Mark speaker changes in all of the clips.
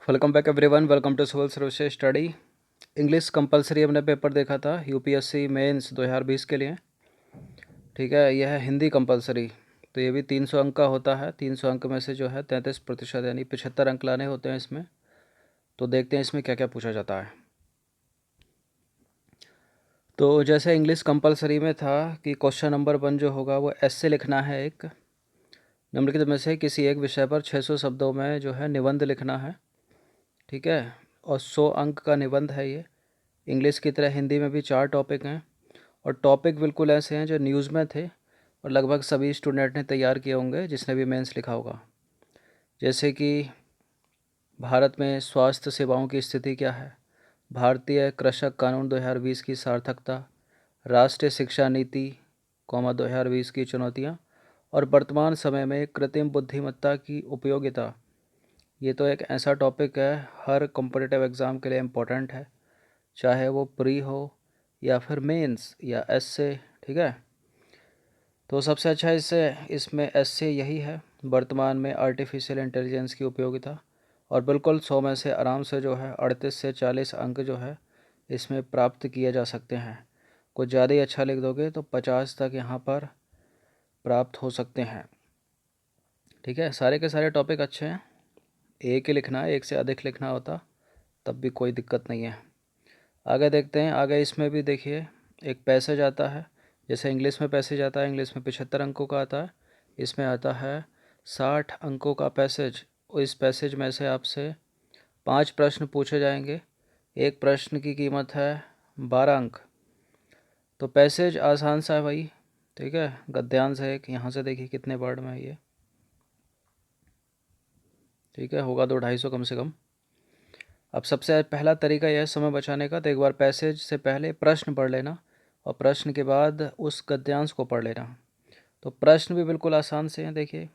Speaker 1: Welcome back everyone, welcome to civil services study. English compulsory हमने paper देखा था UPSC mains 2020 के लिए। ठीक है, यह है हिंदी कंपलसरी। तो ये भी 300 अंक का होता है। 300 अंक में से जो है 33% यानी 75 अंक लाने होते हैं इसमें। तो देखते हैं इसमें क्या क्या पूछा जाता है। तो जैसे इंग्लिश कंपलसरी में था कि क्वेश्चन नंबर 1 जो होगा वो ऐसे लिखना है। एक निम्नलिखित में से किसी एक विषय पर 600 शब्दों में जो है निबंध लिखना है। ठीक है, और 100 अंक का निबंध है ये। इंग्लिश की तरह हिंदी में भी 4 टॉपिक हैं और टॉपिक बिल्कुल ऐसे हैं जो न्यूज़ में थे और लगभग सभी स्टूडेंट ने तैयार किए होंगे जिसने भी मेंस लिखा होगा। जैसे कि भारत में स्वास्थ्य सेवाओं की स्थिति क्या है, भारतीय कृषक कानून 2020 की सार्थकता, राष्ट्रीय शिक्षा नीति 2020 की चुनौतियाँ और वर्तमान समय में कृत्रिम बुद्धिमत्ता की उपयोगिता। ये तो एक ऐसा टॉपिक है हर कॉम्पिटिटिव एग्ज़ाम के लिए इम्पोर्टेंट है, चाहे वो प्री हो या फिर मेंस या एसए। ठीक है, तो सबसे अच्छा इसमें एसए यही है, वर्तमान में आर्टिफिशियल इंटेलिजेंस की उपयोगिता। और बिल्कुल 100 में से आराम से जो है 38 से 40 अंक जो है इसमें प्राप्त किए जा सकते हैं। कुछ ज़्यादा ही अच्छा लिख दोगे तो 50 तक यहाँ पर प्राप्त हो सकते हैं। ठीक है, सारे के सारे टॉपिक अच्छे हैं। एक ही लिखना है, एक से अधिक लिखना होता तब भी कोई दिक्कत नहीं है। आगे देखते हैं। आगे इसमें भी देखिए एक पैसेज आता है। जैसे इंग्लिश में पैसेज आता है, इंग्लिश में 75 अंकों का आता है, इसमें आता है 60 अंकों का पैसेज। और इस पैसेज में से आपसे 5 प्रश्न पूछे जाएंगे। एक प्रश्न की कीमत है 12 अंक। तो पैसेज आसान सा है भाई। ठीक है, गद्यांश है एक, यहाँ से देखिए कितने वर्ड में है ये। ठीक है, होगा 200-250 कम से कम। अब सबसे पहला तरीका यह है समय बचाने का, तो एक बार पैसेज से पहले प्रश्न पढ़ लेना और प्रश्न के बाद उस गद्यांश को पढ़ लेना। तो प्रश्न भी बिल्कुल आसान से हैं। देखिए,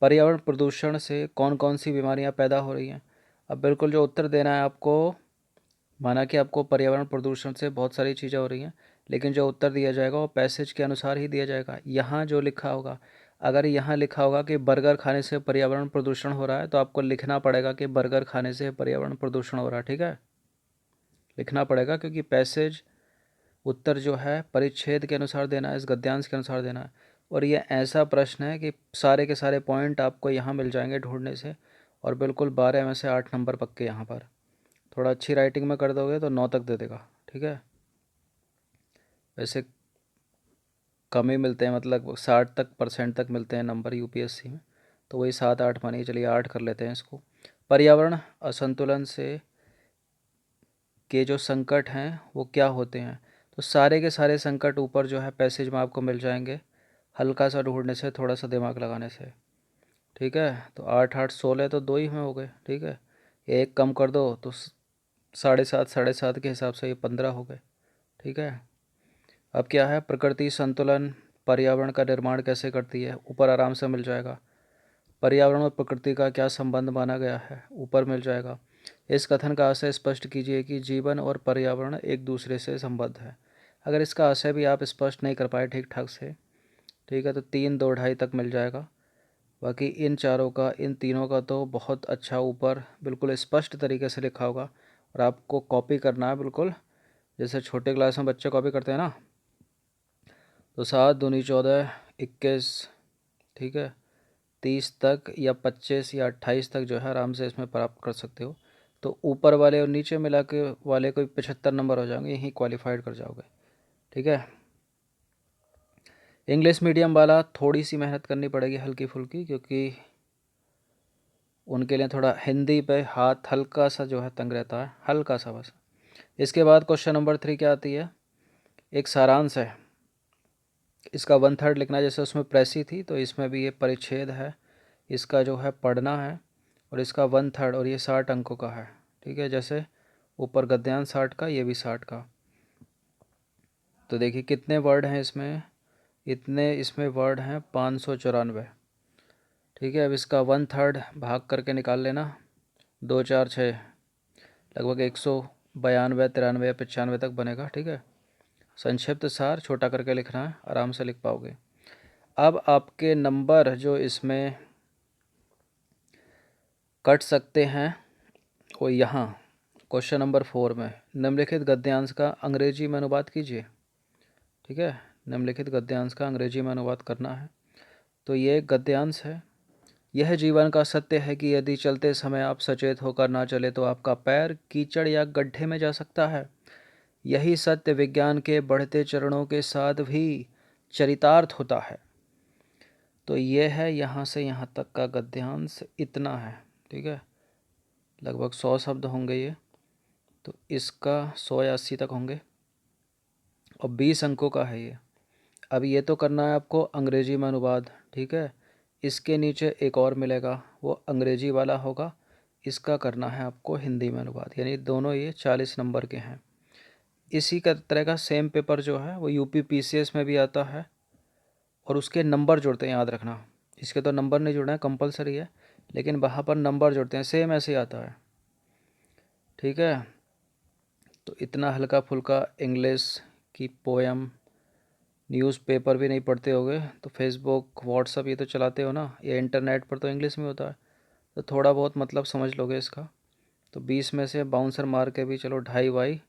Speaker 1: पर्यावरण प्रदूषण से कौन कौन सी बीमारियां पैदा हो रही हैं। अब बिल्कुल जो उत्तर देना है आपको, माना कि आपको पर्यावरण प्रदूषण से बहुत सारी चीज़ें हो रही हैं, लेकिन जो उत्तर दिया जाएगा वो पैसेज के अनुसार ही दिया जाएगा। यहाँ जो लिखा होगा, अगर यहाँ लिखा होगा कि बर्गर खाने से पर्यावरण प्रदूषण हो रहा है, तो आपको लिखना पड़ेगा कि बर्गर खाने से पर्यावरण प्रदूषण हो रहा है। ठीक है, लिखना पड़ेगा, क्योंकि पैसेज उत्तर जो है परिच्छेद के अनुसार देना है, इस गद्यांश के अनुसार देना है। और ये ऐसा प्रश्न है कि सारे के सारे पॉइंट आपको यहाँ मिल जाएंगे ढूंढने से, और बिल्कुल 12 में से 8 नंबर पक्के यहाँ पर। थोड़ा अच्छी राइटिंग में कर दोगे तो 9 तक दे देगा। ठीक है, वैसे कम ही मिलते हैं, मतलब 60 तक परसेंट तक मिलते हैं नंबर यूपीएससी में, तो वही 7-8 मानिए, चलिए 8 कर लेते हैं इसको। पर्यावरण असंतुलन से के जो संकट हैं वो क्या होते हैं, तो सारे के सारे संकट ऊपर जो है पैसेज में आपको मिल जाएंगे, हल्का सा ढूंढने से, थोड़ा सा दिमाग लगाने से। ठीक है, तो 8-8-16 तो 2 ही में हो गए। ठीक है, एक कम कर दो तो 7.5-7.5 के हिसाब से ये 15 हो गए। ठीक है, अब क्या है, प्रकृति संतुलन पर्यावरण का निर्माण कैसे करती है, ऊपर आराम से मिल जाएगा। पर्यावरण और प्रकृति का क्या संबंध माना गया है, ऊपर मिल जाएगा। इस कथन का आशय स्पष्ट कीजिए कि जीवन और पर्यावरण एक दूसरे से संबद्ध है। अगर इसका आशय भी आप स्पष्ट नहीं कर पाए ठीक ठाक से, ठीक है, तो 3-2-2.5 तक मिल जाएगा। बाकी इन चारों का, इन तीनों का तो बहुत अच्छा ऊपर बिल्कुल स्पष्ट तरीके से लिखा होगा, और आपको कॉपी करना है बिल्कुल, जैसे छोटे क्लास में बच्चे कॉपी करते हैं ना। तो 7-दूनी 14, 21, ठीक है, 30 तक या 25 या 28 तक जो है आराम से इसमें प्राप्त कर सकते हो। तो ऊपर वाले और नीचे मिला के वाले कोई 75 नंबर हो जाएंगे, यहीं क्वालिफाइड कर जाओगे। ठीक है, इंग्लिश मीडियम वाला थोड़ी सी मेहनत करनी पड़ेगी हल्की फुल्की, क्योंकि उनके लिए थोड़ा हिंदी पे हाथ हल्का सा जो है तंग रहता है, हल्का सा बस। इसके बाद क्वेश्चन नंबर 3 क्या आती है, एक सारांश है। इसका 1/3 लिखना है, जैसे उसमें प्रेसी थी तो इसमें भी ये परिच्छेद है, इसका जो है पढ़ना है, और इसका 1/3, और ये 60 अंकों का है। ठीक है, जैसे ऊपर गद्यांश 60 का, ये भी 60 का। तो देखिए कितने वर्ड हैं इसमें, इतने इसमें वर्ड हैं 594। ठीक है, अब इसका 1/3 भाग करके निकाल लेना, 2-4-6, लगभग 192-93-95 तक बनेगा। ठीक है, संक्षिप्त सार छोटा करके लिखना है, आराम से लिख पाओगे। अब आपके नंबर जो इसमें कट सकते हैं और यहाँ क्वेश्चन नंबर 4 में निम्नलिखित गद्यांश का अंग्रेजी में अनुवाद कीजिए। ठीक है, निम्नलिखित गद्यांश का अंग्रेजी में अनुवाद करना है। तो ये एक गद्यांश है। यह जीवन का सत्य है कि यदि चलते समय आप सचेत होकर ना चले तो आपका पैर कीचड़ या गड्ढे में जा सकता है। यही सत्य विज्ञान के बढ़ते चरणों के साथ भी चरितार्थ होता है। तो ये है यहाँ से यहाँ तक का गद्यांश, इतना है। ठीक है, लगभग 100 शब्द होंगे ये। तो इसका 100 या 80 तक होंगे और 20 अंकों का है ये। अब ये तो करना है आपको अंग्रेजी में अनुवाद। ठीक है, इसके नीचे एक और मिलेगा, वो अंग्रेजी वाला होगा। इसका करना है आपको हिंदी में अनुवाद, यानी दोनों ये 40 नंबर के हैं। इसी का तरह का सेम पेपर जो है वो यूपी पीसीएस में भी आता है और उसके नंबर जुड़ते हैं, याद रखना। इसके तो नंबर नहीं जुड़ना है, कंपलसरी है, लेकिन वहाँ पर नंबर जुड़ते हैं, सेम ऐसे ही आता है। ठीक है, तो इतना हल्का फुल्का इंग्लिश की पोएम, न्यूज़पेपर भी नहीं पढ़ते होगे तो फेसबुक व्हाट्सअप ये तो चलाते हो ना, ये इंटरनेट पर तो इंग्लिश में होता है, तो थोड़ा बहुत मतलब समझ लोगे इसका। तो 20 में से बाउंसर मार के भी चलो 2.5 बाई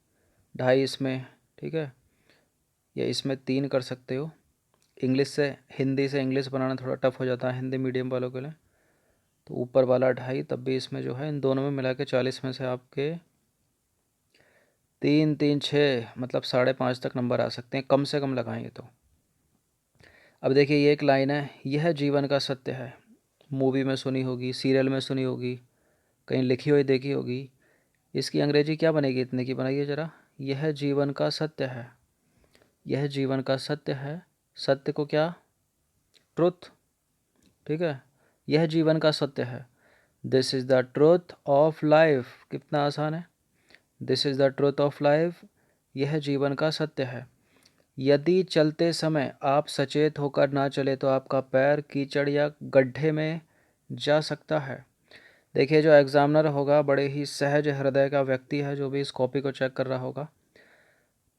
Speaker 1: 2.5 इसमें। ठीक है, या इसमें 3 कर सकते हो। इंग्लिश से हिंदी से इंग्लिश बनाना थोड़ा टफ हो जाता है हिंदी मीडियम वालों के लिए, तो ऊपर वाला 2.5, तब भी इसमें जो है इन दोनों में मिला के 40 में से आपके 3 3 6 मतलब 5.5 तक नंबर आ सकते हैं, कम से कम लगाएंगे तो। अब देखिए ये एक लाइन है, यह जीवन का सत्य है। मूवी में सुनी होगी, सीरियल में सुनी होगी, कहीं लिखी हुई देखी होगी। इसकी अंग्रेजी क्या बनेगी, इतने की बनाइए ज़रा। यह जीवन का सत्य है, यह जीवन का सत्य है। सत्य को क्या, ट्रुथ। ठीक है, यह जीवन का सत्य है। This is the truth of life, कितना आसान है। This is the truth of life, यह जीवन का सत्य है। यदि चलते समय आप सचेत होकर ना चले तो आपका पैर कीचड़ या गड्ढे में जा सकता है। देखिए जो एग्जामिनर होगा बड़े ही सहज हृदय का व्यक्ति है, जो भी इस कॉपी को चेक कर रहा होगा।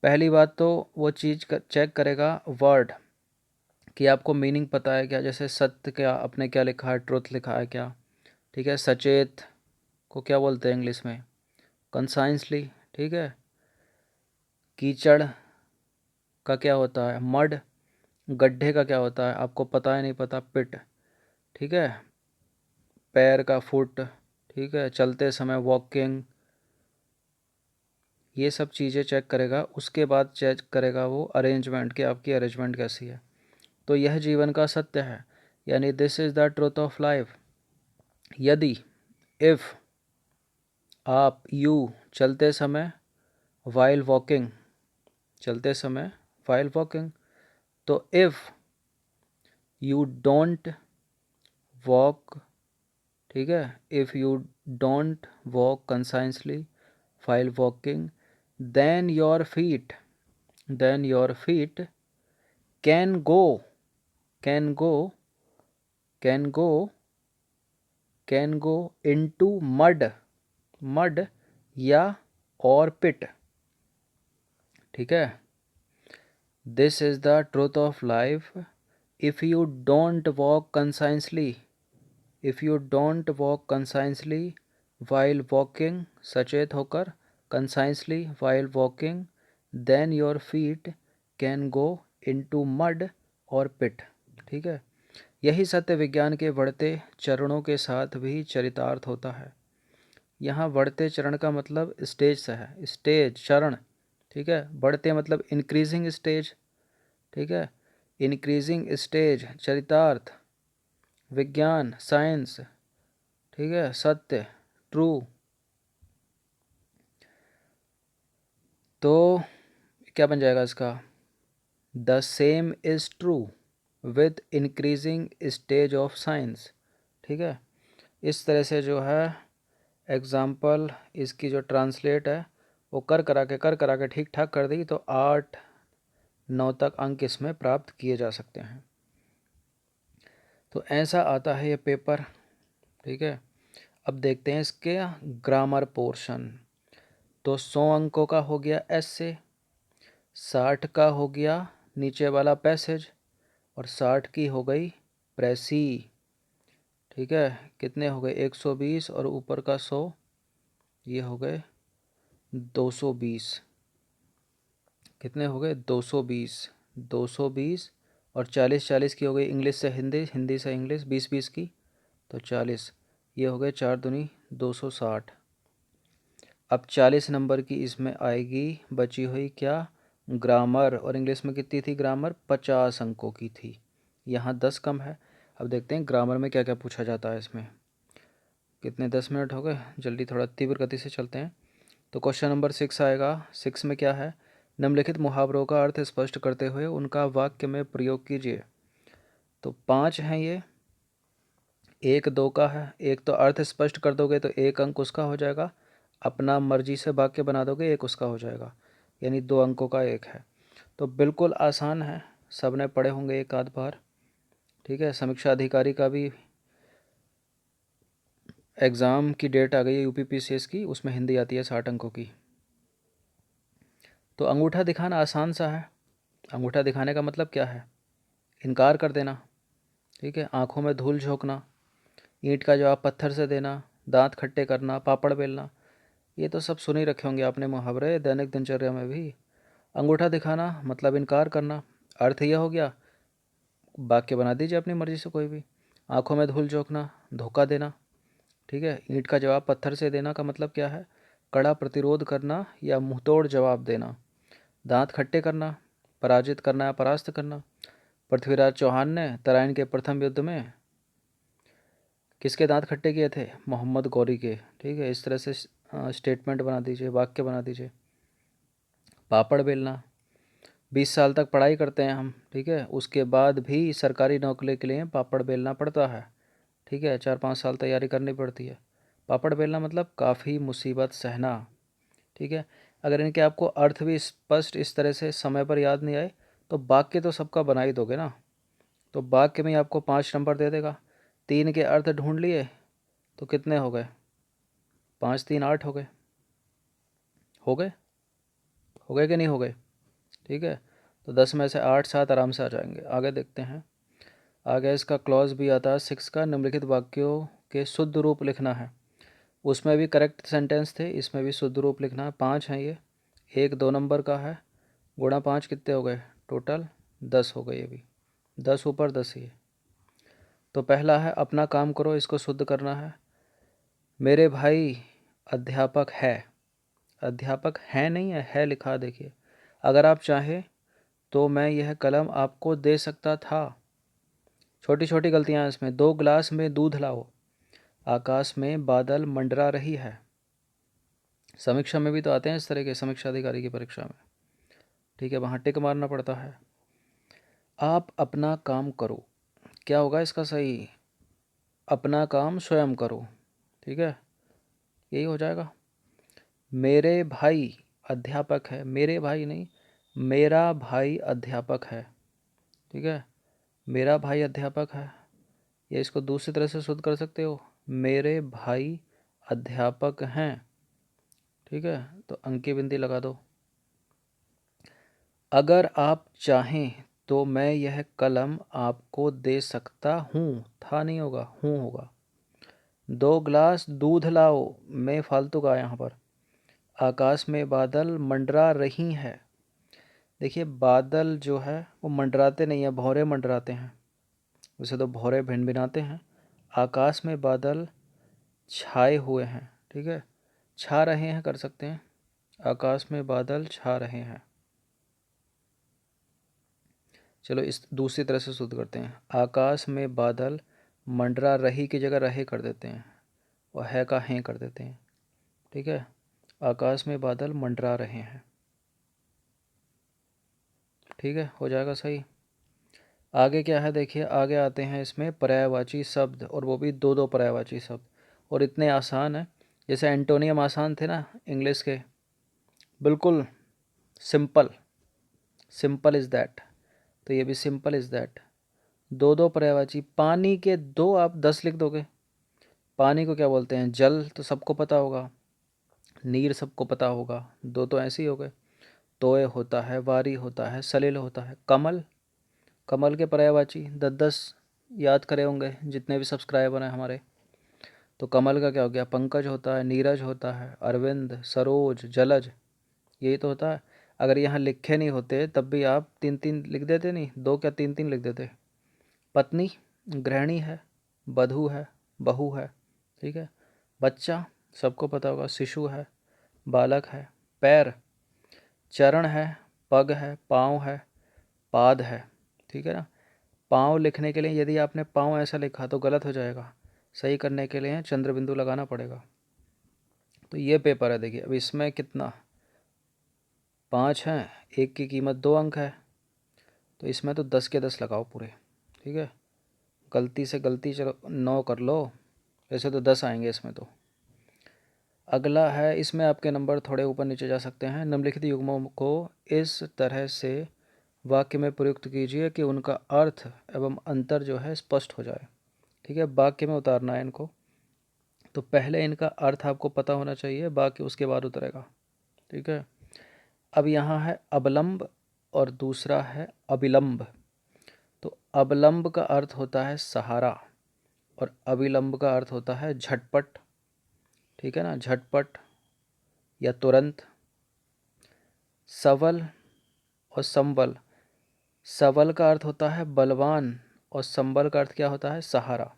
Speaker 1: पहली बात तो वो चीज़ चेक करेगा वर्ड, कि आपको मीनिंग पता है क्या। जैसे सत्य क्या आपने क्या लिखा है, ट्रुथ लिखा है क्या। ठीक है, सचेत को क्या बोलते हैं इंग्लिश में, कंसाइंसली। ठीक है, कीचड़ का क्या होता है, मड। गड्ढे का क्या होता है आपको पता है नहीं पता, पिट। ठीक है, पैर का फुट। ठीक है, चलते समय वॉकिंग। ये सब चीज़ें चेक करेगा, उसके बाद चेक करेगा वो अरेंजमेंट, कि आपकी अरेंजमेंट कैसी है। तो यह जीवन का सत्य है, यानी this is the truth of life. यदि, इफ़, आप, यू, चलते समय, वाइल वॉकिंग, चलते समय वाइल वॉकिंग। तो इफ़ यू डोंट वॉक, ठीक है, if you don't walk consciously while walking, then your feet, then your feet can go, can go, can go, can go into mud, mud या और pit। ठीक है, this is the truth of life, if you don't walk consciously, if you don't walk consciously while walking, सचेत होकर, consciously while walking, then your feet can go into mud और pit। ठीक है, यही सत्य विज्ञान के बढ़ते चरणों के साथ भी चरितार्थ होता है। यहाँ बढ़ते चरण का मतलब स्टेज से है, स्टेज चरण। ठीक है, बढ़ते मतलब इंक्रीजिंग स्टेज। ठीक है, इंक्रीजिंग स्टेज, चरितार्थ, विज्ञान, साइंस। ठीक है, सत्य, ट्रू। तो क्या बन जाएगा इसका, the same is true with increasing stage of science. ठीक है, इस तरह से जो है एग्ज़ाम्पल इसकी जो ट्रांसलेट है वो कर करा के ठीक ठाक कर दी, तो 8 9 तक अंक इसमें प्राप्त किए जा सकते हैं। तो ऐसा आता है ये पेपर। ठीक है, अब देखते हैं इसके ग्रामर पोर्शन। तो 100 अंकों का हो गया ऐसे, 60 का हो गया नीचे वाला पैसेज, और 60 की हो गई प्रेसी। ठीक है, कितने हो गए 120 और ऊपर का 100, ये हो गए 220। कितने हो गए? 220। 220 और 40 की हो गई इंग्लिश से हिंदी, हिंदी से इंग्लिश, 20 की तो 40। ये हो गए 4 दूनी 260। अब 40 नंबर की इसमें आएगी बची हुई क्या? ग्रामर। और इंग्लिश में कितनी थी ग्रामर? 50 अंकों की थी। यहाँ 10 कम है। अब देखते हैं ग्रामर में क्या क्या पूछा जाता है इसमें। कितने 10 मिनट हो गए, जल्दी थोड़ा तीव्र गति से चलते हैं। तो क्वेश्चन नंबर 6 आएगा। 6 में क्या है? निम्नलिखित मुहावरों का अर्थ स्पष्ट करते हुए उनका वाक्य में प्रयोग कीजिए। तो 5 हैं ये, एक 2 का है। एक तो अर्थ स्पष्ट कर दोगे तो 1 अंक उसका हो जाएगा, अपना मर्जी से वाक्य बना दोगे 1 उसका हो जाएगा, यानी 2 अंकों का 1 है। तो बिल्कुल आसान है, सबने पढ़े होंगे एक आध बार। ठीक है, समीक्षा अधिकारी का भी एग्ज़ाम की डेट आ गई है यूपीपीसीएस की, उसमें हिंदी आती है 60 अंकों की। तो अंगूठा दिखाना आसान सा है। अंगूठा दिखाने का मतलब क्या है? इनकार कर देना। ठीक है, आंखों में धूल झोंकना, ईंट का जवाब पत्थर से देना, दांत खट्टे करना, पापड़ बेलना, ये तो सब सुन ही रखे होंगे आपने मुहावरे दैनिक दिनचर्या में भी। अंगूठा दिखाना मतलब इनकार करना। अर्थ यह हो गया, वाक्य बना दीजिए अपनी मर्जी से कोई भी। आंखों में धूल झोंकना, धोखा देना। ठीक है, ईंट का जवाब पत्थर से देना का मतलब क्या है? कड़ा प्रतिरोध करना या मुंहतोड़ जवाब देना। दांत खट्टे करना, पराजित करना या परास्त करना। पृथ्वीराज चौहान ने तराइन के प्रथम युद्ध में किसके दांत खट्टे किए थे? मोहम्मद गौरी के। ठीक है, इस तरह से स्टेटमेंट बना दीजिए, वाक्य बना दीजिए। पापड़ बेलना, 20 साल तक पढ़ाई करते हैं हम, ठीक है, उसके बाद भी सरकारी नौकरी के लिए पापड़ बेलना पड़ता है। ठीक है, 4-5 साल तैयारी करनी पड़ती है। पापड़ बेलना मतलब काफ़ी मुसीबत सहना। ठीक है, अगर इनके आपको अर्थ भी स्पष्ट इस तरह से समय पर याद नहीं आए तो वाक्य तो सबका बना ही दोगे ना। तो वाक्य में ही आपको 5 नंबर दे देगा। 3 के अर्थ ढूंढ लिए तो कितने हो गए? 5 3 8 हो गए। हो गए? हो गए कि नहीं हो गए? ठीक है, तो 10 में से 8 7 आराम से आ जाएंगे। आगे देखते हैं। आगे इसका क्लॉज भी आता है 6 का, निम्नलिखित वाक्यों के शुद्ध रूप लिखना है। उसमें भी करेक्ट सेंटेंस थे, इसमें भी शुद्ध रूप लिखना है। 5 हैं ये, एक 2 नंबर का है, गुणा 5 कितने हो गए? टोटल 10 हो गए। ये भी 10 ऊपर 10 ही है। तो पहला है अपना काम करो, इसको शुद्ध करना है। मेरे भाई अध्यापक है। अध्यापक है नहीं है लिखा, देखिए। अगर आप चाहें तो मैं यह कलम आपको दे सकता था। छोटी छोटी गलतियां हैं इसमें। 2 गिलास में दूध लाओ, आकाश में बादल मंडरा रही है। समीक्षा में भी तो आते हैं इस तरह के, समीक्षा अधिकारी की परीक्षा में। ठीक है, वहाँ टिक मारना पड़ता है। आप अपना काम करो, क्या होगा इसका सही? अपना काम स्वयं करो। ठीक है, यही हो जाएगा। मेरे भाई अध्यापक है, मेरे भाई नहीं, मेरा भाई अध्यापक है। ठीक है, मेरा भाई अध्यापक है। या इसको दूसरी तरह से शुद्ध कर सकते हो, मेरे भाई अध्यापक हैं। ठीक है, तो अंकी बिंदी लगा दो। अगर आप चाहें तो मैं यह कलम आपको दे सकता हूँ, था नहीं होगा, हूँ होगा। 2 गिलास दूध लाओ, मैं फालतू का यहाँ पर। आकाश में बादल मंडरा रही हैं। देखिए, बादल जो है वो मंडराते नहीं है, भौरे मंडराते हैं। वैसे तो भौरे भिनभिनाते हैं। आकाश में बादल छाए हुए हैं। ठीक है, छा रहे हैं कर सकते हैं, आकाश में बादल छा रहे हैं। चलो इस दूसरी तरह से शुद्ध करते हैं। आकाश में बादल मंडरा रही की जगह रहे कर देते हैं और है का हैं कर देते हैं। ठीक है, आकाश में बादल मंडरा रहे हैं। ठीक है, हो जाएगा सही। आगे क्या है देखिए, आगे आते हैं इसमें पर्यायवाची शब्द, और वो भी 2 2 पर्यायवाची शब्द, और इतने आसान है। जैसे एंटोनियम आसान थे ना इंग्लिश के, बिल्कुल सिंपल। सिंपल इज़ दैट, तो ये भी सिंपल इज़ दैट। 2 2 पर्यायवाची। पानी के 2 आप 10 लिख दोगे। पानी को क्या बोलते हैं? जल तो सबको पता होगा, नीर सबको पता होगा, 2 तो ऐसे ही हो गए। तोय होता है, वारी होता है, सलिल होता है, कमल। कमल के पर्यायवाची 10 10 याद करे होंगे जितने भी सब्सक्राइबर हैं हमारे। तो कमल का क्या हो गया, पंकज होता है, नीरज होता है, अरविंद, सरोज, जलज, यही तो होता है। अगर यहाँ लिखे नहीं होते तब भी आप 3-3 लिख देते, नहीं 2 क्या 3-3 लिख देते। पत्नी गृहिणी है, बधू है, बहू है, ठीक है। बच्चा सबको पता होगा, शिशु है, बालक है। पैर चरण है, पग है, पाँव है, पाद है, ठीक है ना। पाँव लिखने के लिए यदि आपने पाँव ऐसा लिखा तो गलत हो जाएगा, सही करने के लिए चंद्र बिंदु लगाना पड़ेगा। तो ये पेपर है, देखिए अब इसमें कितना 5 हैं, एक की कीमत 2 अंक है, तो इसमें तो 10 के 10 लगाओ पूरे, ठीक है। गलती से गलती चलो 9 कर लो, वैसे तो 10 आएंगे इसमें तो। अगला है, इसमें आपके नंबर थोड़े ऊपर नीचे जा सकते हैं। निम्नलिखित युग्मों को इस तरह से वाक्य में प्रयुक्त कीजिए कि उनका अर्थ एवं अंतर जो है स्पष्ट हो जाए, ठीक है। वाक्य में उतारना है इनको, तो पहले इनका अर्थ आपको पता होना चाहिए, बाकी उसके बाद उतरेगा, ठीक है। अब यहाँ है अवलंब और दूसरा है अविलंब। तो अवलंब का अर्थ होता है सहारा और अविलंब का अर्थ होता है झटपट, ठीक है ना, झटपट या तुरंत। सबल और संबल, सबल का अर्थ होता है बलवान और संबल का अर्थ क्या होता है, सहारा।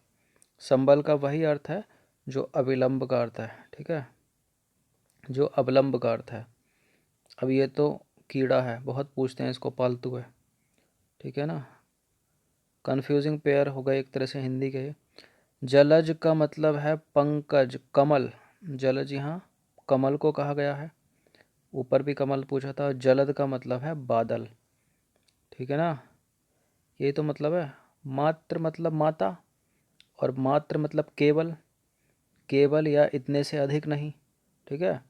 Speaker 1: संबल का वही अर्थ है जो अविलंब का अर्थ है, ठीक है, जो अवलंब का अर्थ है। अब ये तो कीड़ा है, बहुत पूछते हैं इसको, पालतू है, ठीक है ना। कन्फ्यूजिंग पेयर हो गए एक तरह से हिंदी के। जलज का मतलब है पंकज, कमल। जलज यहाँ कमल को कहा गया है, ऊपर भी कमल पूछा था। जलद का मतलब है बादल, ठीक है ना, ये तो मतलब है। मात्र मतलब माता, और मात्र मतलब केवल, केवल या इतने से अधिक नहीं, ठीक है।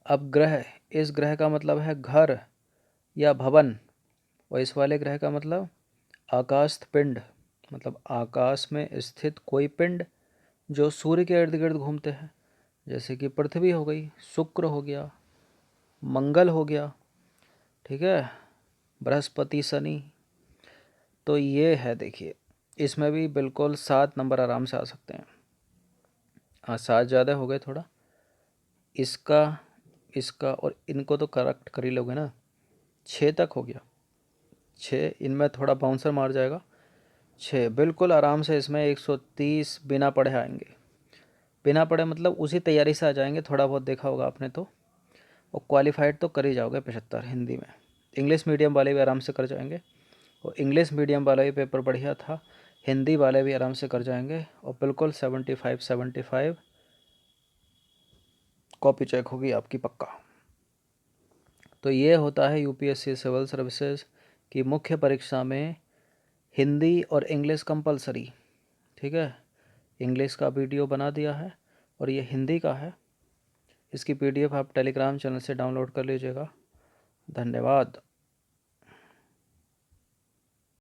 Speaker 1: अब ग्रह, इस ग्रह का मतलब है घर या भवन, और इस वाले ग्रह का मतलब आकाश पिंड, मतलब आकाश में स्थित कोई पिंड जो सूर्य के इर्द गिर्द घूमते हैं, जैसे कि पृथ्वी हो गई, शुक्र हो गया, मंगल हो गया, ठीक है, बृहस्पति, शनि। तो ये है, देखिए इसमें भी बिल्कुल 7 नंबर आराम से आ सकते हैं। हाँ 7 ज़्यादा हो गए थोड़ा, इसका इसका और इनको तो करेक्ट कर ही लोगे ना। 6 तक हो गया, 6, इनमें थोड़ा बाउंसर मार जाएगा। 6 बिल्कुल आराम से, इसमें 130 बिना पढ़े आएंगे। बिना पढ़े मतलब उसी तैयारी से आ जाएंगे, थोड़ा बहुत देखा होगा आपने तो। और क्वालिफाइड तो कर ही जाओगे 75 हिंदी में। इंग्लिश मीडियम वाले भी आराम से कर जाएंगे, और इंग्लिश मीडियम वाला भी पेपर बढ़िया था, हिंदी वाले भी आराम से कर जाएंगे। और बिल्कुल 75 कॉपी चेक होगी आपकी पक्का। तो ये होता है यूपीएससी सिविल सर्विसेज की मुख्य परीक्षा में हिंदी और इंग्लिश कंपलसरी, ठीक है। इंग्लिश का वीडियो बना दिया है और ये हिंदी का है। इसकी पीडीएफ आप टेलीग्राम चैनल से डाउनलोड कर लीजिएगा। धन्यवाद।